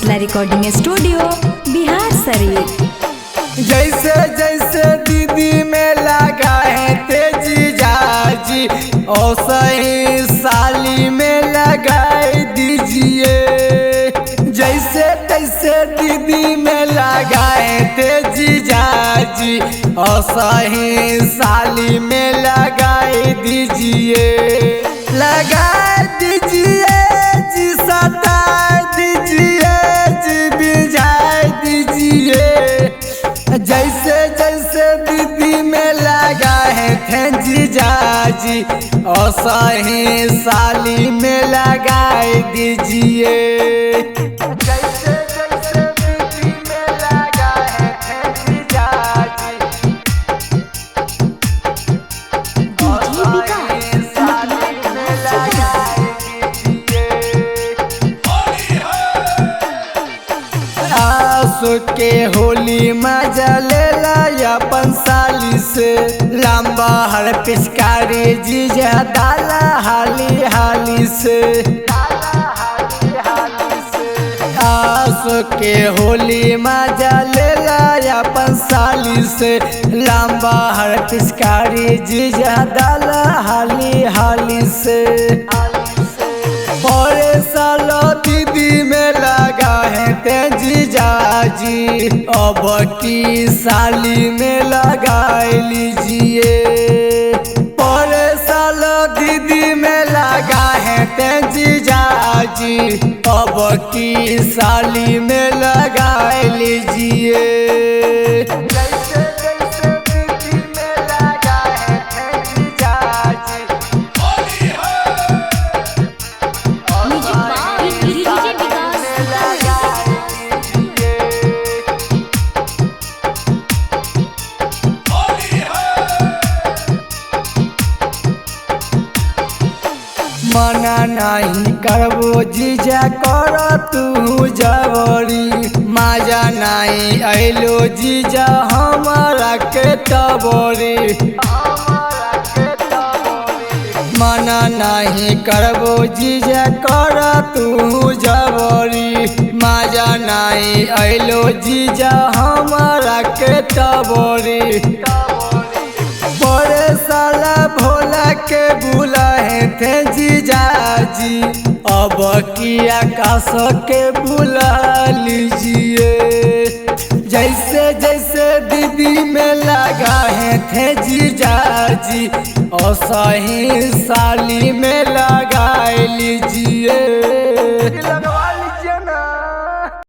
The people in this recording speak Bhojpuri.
Shitala recording studio Bihar Sharif. जैसे जैसे दीदी में लगा है तेजी जाजी वैसे ही साली में लगाए दीजिए। जैसे तैसे दीदी में लगा है तेजी जाजी वैसे ही साली में लगाए दीजिए। लगा दीजिए जी, सता दीजिए जी, बिझा दीजिए। जैसे जैसे दीदी में लगा है तेजी जाजी वैसा ही साली में लगाए दीजिए। जैसे जैसे दीदी में लगा है तेजी जाजी वैसा ही साली में लगाए दीजिए। आसो के होली मजा लेला अपन साली से लंबा हर पिचकारी जीजा डाला हाली हाली से। आसो के होली मजा लेला अपन साली से लंबा हर पिचकारी जीजा डाला हाली हाली से। और सालो दीदी में लगा है तेजी जाजी अब की साली में लगा लीजिए। और सालो दीदी में लगा है तेजी जाजी अब की साली में लगा लीजिए। जैसे जैसे दीदी में लगा है तेजी जाजी मना नहीं करबो जीजा कर तू जबरी मजा नहीं अलो जीजा हमारा के तबरी। मना नहीं करबो जीजा कर तू जबरी मजा नहीं अलो जीजा हमारा के तबरी। बड़े साला भोला के बुला है तेजी जाजी अब की आकाश के बुला लीजिए। जैसे जैसे दीदी में लगा है तेजी जाजी वैसा ही साली में